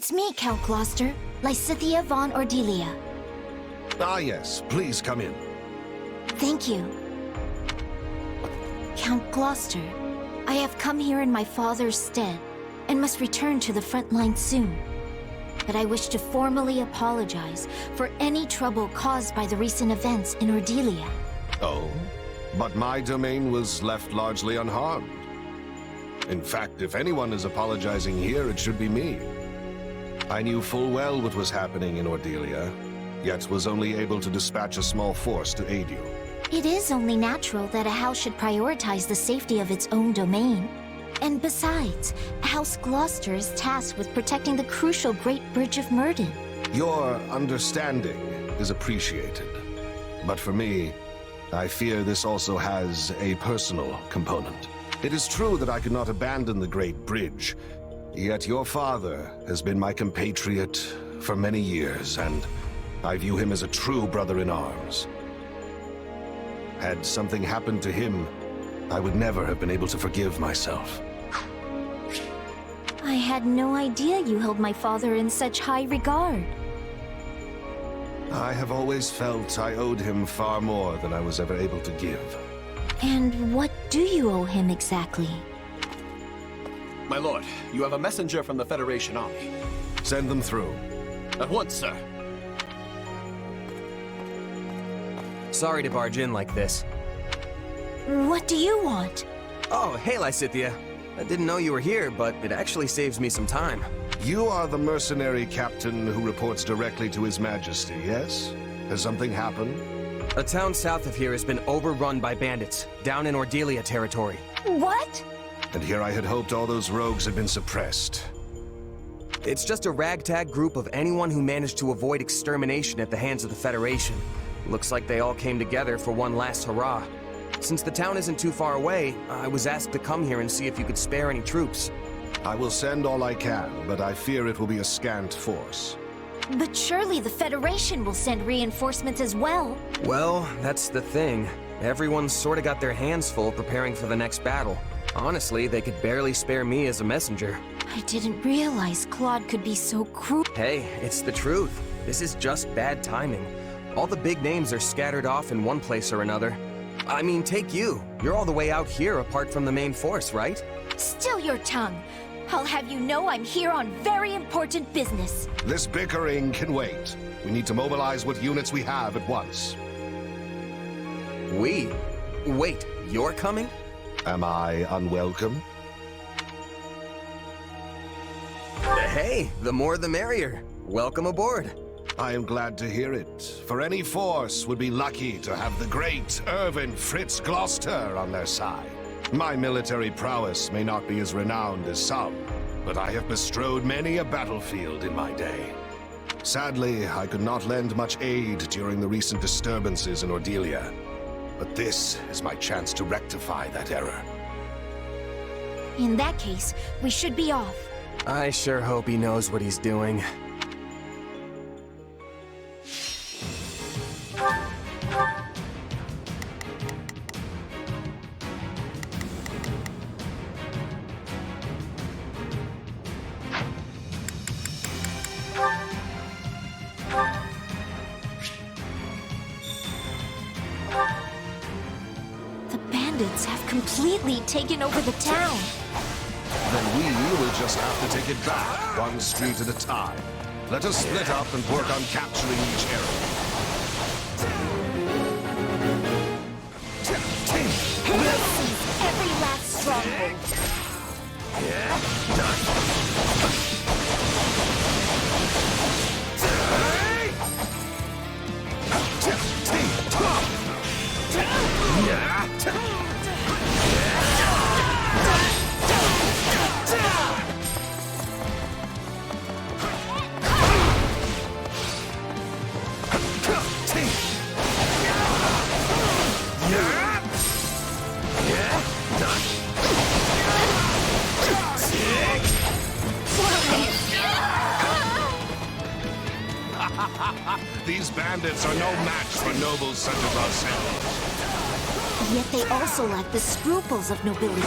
It's me, Count Gloucester, Lysithea von Ordelia. Ah, yes. Please come in. Thank you. Count Gloucester, I have come here in my father's stead, and must return to the front line soon. But I wish to formally apologize for any trouble caused by the recent events in Ordelia. Oh? But my domain was left largely unharmed. In fact, if anyone is apologizing here, it should be me. I knew full well what was happening in Ordelia, yet was only able to dispatch a small force to aid you. It is only natural that a house should prioritize the safety of its own domain. And besides, House Gloucester is tasked with protecting the crucial Great Bridge of Myrden. Your understanding is appreciated. But for me, I fear this also has a personal component. It is true that I could not abandon the Great Bridge, yet your father has been my compatriot for many years, and I view him as a true brother-in-arms. Had something happened to him, I would never have been able to forgive myself. I had no idea you held my father in such high regard. I have always felt I owed him far more than I was ever able to give. And what do you owe him exactly? My lord, you have a messenger from the Federation army. Send them through. At once, sir. Sorry to barge in like this. What do you want? Oh, hey, Lysithea. I didn't know you were here, but it actually saves me some time. You are the mercenary captain who reports directly to His Majesty, yes? Has something happened? A town south of here has been overrun by bandits, down in Ordelia territory. What? And here I had hoped all those rogues had been suppressed. It's just a ragtag group of anyone who managed to avoid extermination at the hands of the Federation. Looks like they all came together for one last hurrah. Since the town isn't too far away, I was asked to come here and see if you could spare any troops. I will send all I can, but I fear it will be a scant force. But surely the Federation will send reinforcements as well. Well, that's the thing. Everyone's sort of got their hands full preparing for the next battle. Honestly, they could barely spare me as a messenger. I didn't realize Claude could be so cruel. Hey, it's the truth. This is just bad timing. All the big names are scattered off in one place or another. I mean, take you. You're all the way out here apart from the main force, right? Still your tongue. I'll have you know I'm here on very important business. This bickering can wait. We need to mobilize what units we have at once. We? Wait, you're coming? Am I unwelcome? Hey, the more the merrier. Welcome aboard. I am glad to hear it, for any force would be lucky to have the great Irvin Fritz Gloucester on their side. My military prowess may not be as renowned as some, but I have bestrode many a battlefield in my day. Sadly, I could not lend much aid during the recent disturbances in Ordelia, but this is my chance to rectify that error. In that case, we should be off. I sure hope he knows what he's doing. The bandits have completely taken over the town. Then we will just have to take it back, one street at a time. Let us split up and work on capturing each area. We'll seize every last stronghold. These bandits are no match for nobles such as ourselves. Yet they also lack the scruples of nobility.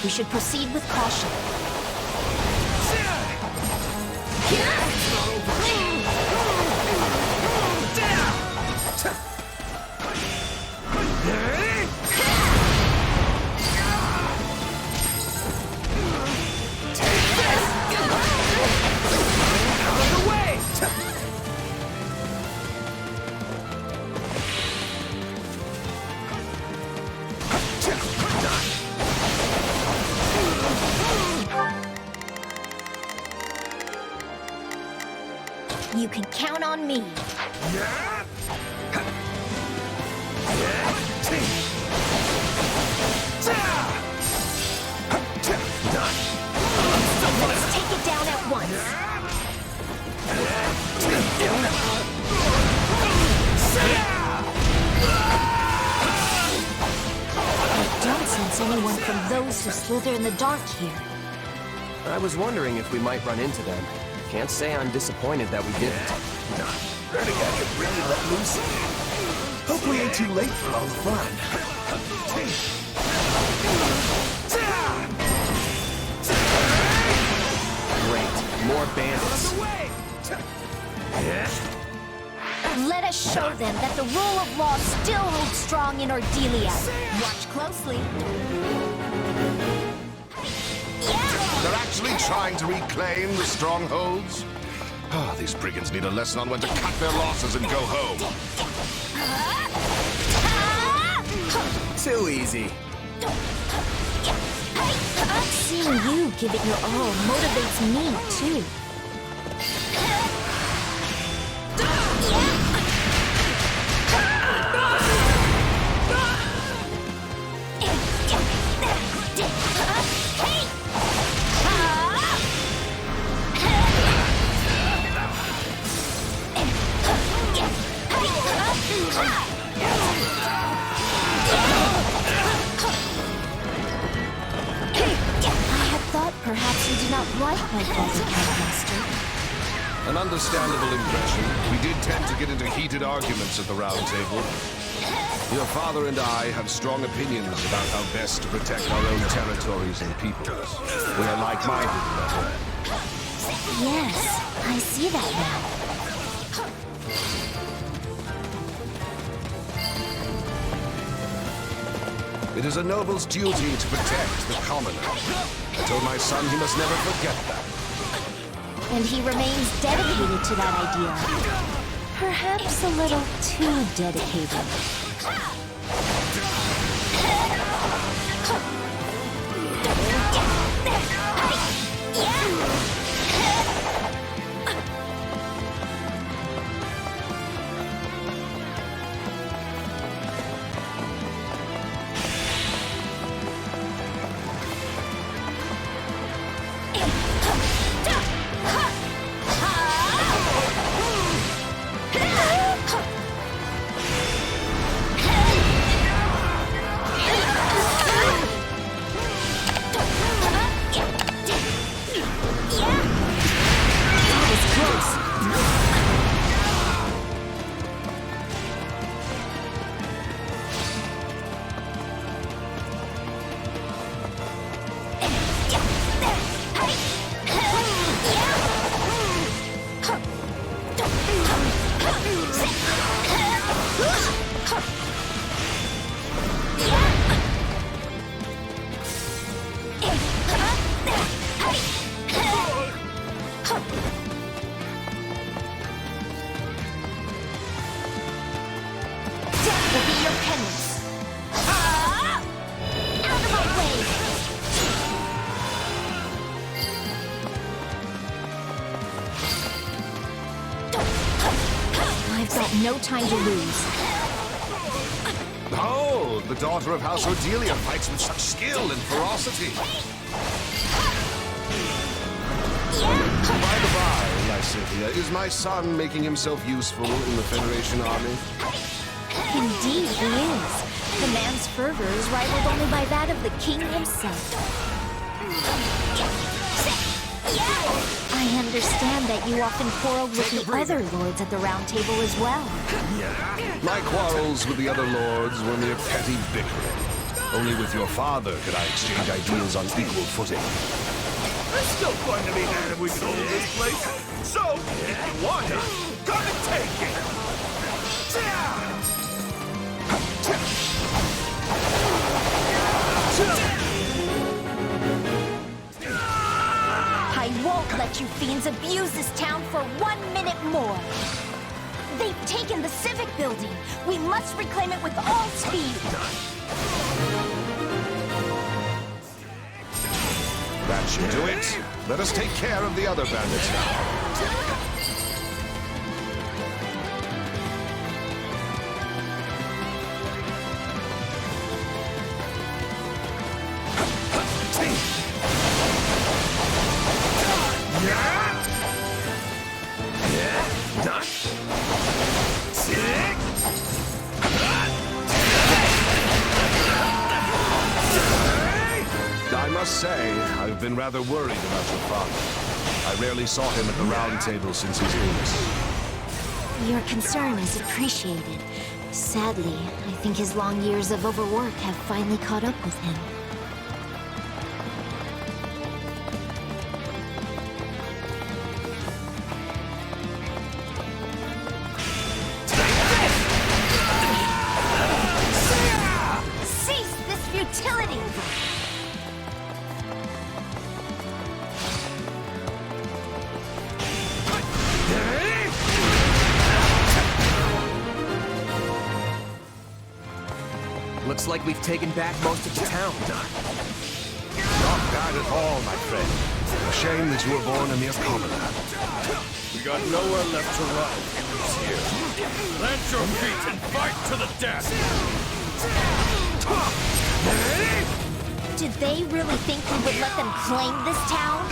We should proceed with caution. You can count on me. Let's take it down at once. I don't sense anyone from those who slither in the dark here. I was wondering if we might run into them. Can't say I'm disappointed that we didn't. Renegade could really let loose. Hope we ain't too late for all the fun. Great. More bandits. Let us show them that the rule of law still holds strong in Ordelia. Watch closely. They're actually trying to reclaim the strongholds? Ah, these brigands need a lesson on when to cut their losses and go home. Too easy. Seeing you give it your all motivates me, too. Perhaps you do not like my father, Master. An understandable impression. We did tend to get into heated arguments at the Round Table. Your father and I have strong opinions about how best to protect our own territories and peoples. We are like-minded in that way. Yes, I see that now. It is a noble's duty to protect the commoner. I told my son he must never forget that. And he remains dedicated to that idea. Perhaps a little too dedicated. No time to lose. Oh, the daughter of House Ordelia fights with such skill and ferocity. By the by, Lycidia, is my son making himself useful in the Federation army? Indeed, he is. The man's fervor is rivaled only by that of the king himself. I understand that you often quarreled with the other lords at the Round Table as well. My quarrels with the other lords were mere petty bickering. Only with your father could I exchange ideas on equal footing. There's still going to be hand if we can hold this place. So, if you want it, come and take it. I won't let you fiends abuse this town for 1 minute more. They've taken the civic building. We must reclaim it with all speed. That should do it. Let us take care of the other bandits now. must say, I've been rather worried about your father. I rarely saw him at the round table since his illness. Your concern is appreciated. Sadly, I think his long years of overwork have finally caught up with him. Cease this futility! Looks like we've taken back most of the town. Not bad at all, my friend. A shame that you were born a mere commoner. We got nowhere left to run. Who's here? Plant your feet and fight to the death! Did they really think we would let them claim this town?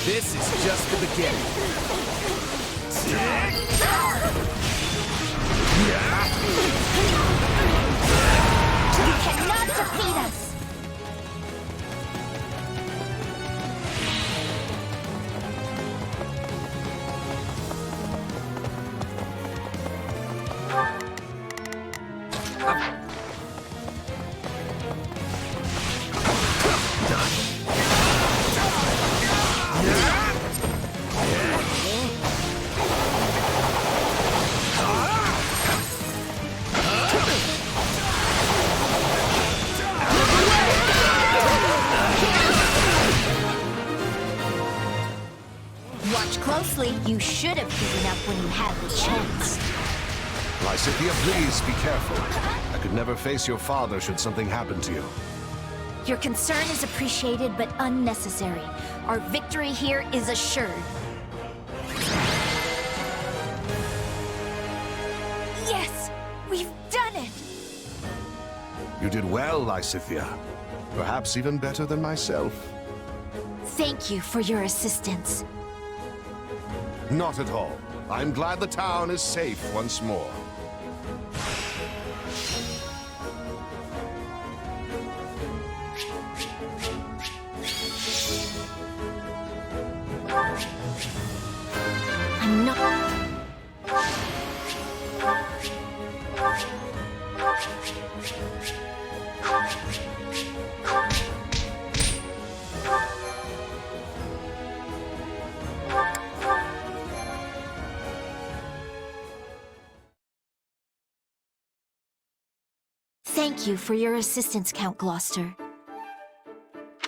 This is just the beginning. You cannot defeat us! Watch closely. You should have given up when you had the chance. Lysithea, please be careful. I could never face your father should something happen to you. Your concern is appreciated but unnecessary. Our victory here is assured. Yes! We've done it! You did well, Lysithea. Perhaps even better than myself. Thank you for your assistance. Not at all. I'm glad the town is safe once more. I'm not... Thank you for your assistance, Count Gloucester.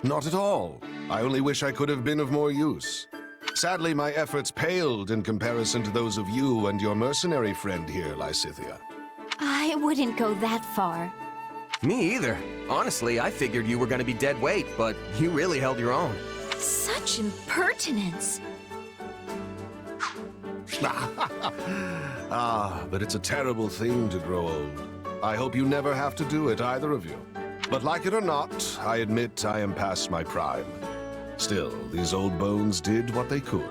Not at all. I only wish I could have been of more use. Sadly, my efforts paled in comparison to those of you and your mercenary friend here, Lysithea. I wouldn't go that far. Me either. Honestly, I figured you were gonna be dead weight, but you really held your own. Such impertinence. But it's a terrible thing to grow old. I hope you never have to do it, either of you. But like it or not, I admit I am past my prime. Still, these old bones did what they could.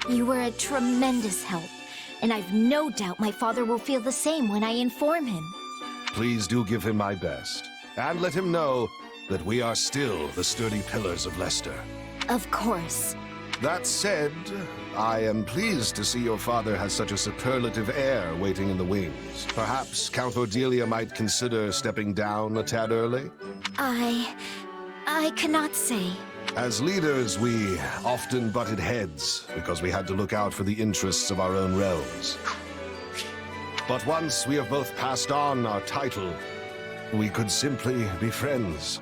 You were a tremendous help, and I've no doubt my father will feel the same when I inform him. Please do give him my best, and let him know that we are still the sturdy pillars of Leicester. Of course. That said, I am pleased to see your father has such a superlative heir waiting in the wings. Perhaps Count Cordelia might consider stepping down a tad early? I cannot say. As leaders, we often butted heads because we had to look out for the interests of our own realms. But once we have both passed on our title, we could simply be friends.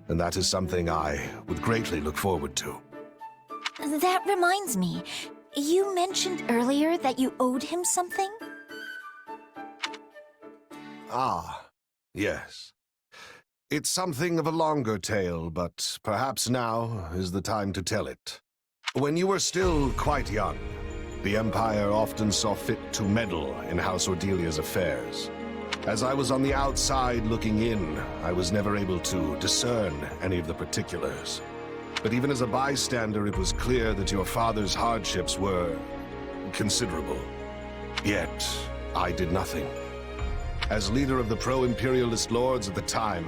And that is something I would greatly look forward to. That reminds me. You mentioned earlier that you owed him something? Ah, yes. It's something of a longer tale, but perhaps now is the time to tell it. When you were still quite young, the Empire often saw fit to meddle in House Ordelia's affairs. As I was on the outside looking in, I was never able to discern any of the particulars. But even as a bystander, it was clear that your father's hardships were considerable. Yet, I did nothing. As leader of the pro-imperialist lords at the time,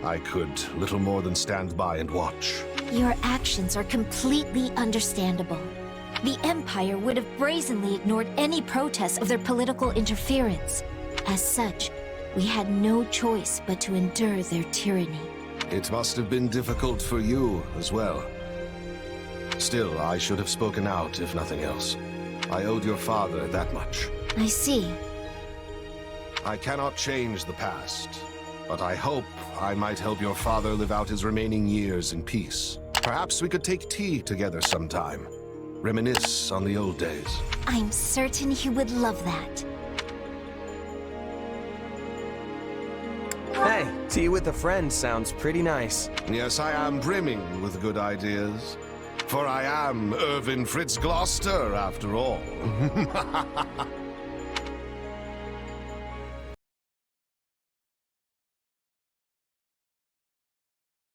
I could little more than stand by and watch. Your actions are completely understandable. The Empire would have brazenly ignored any protests of their political interference. As such, we had no choice but to endure their tyranny. It must have been difficult for you as well. Still, I should have spoken out, if nothing else. I owed your father that much. I see. I cannot change the past, but I hope I might help your father live out his remaining years in peace. Perhaps we could take tea together sometime. Reminisce on the old days. I'm certain he would love that. Hey, tea with a friend sounds pretty nice. Yes, I am brimming with good ideas. For I am Irvin Fritz Gloucester, after all.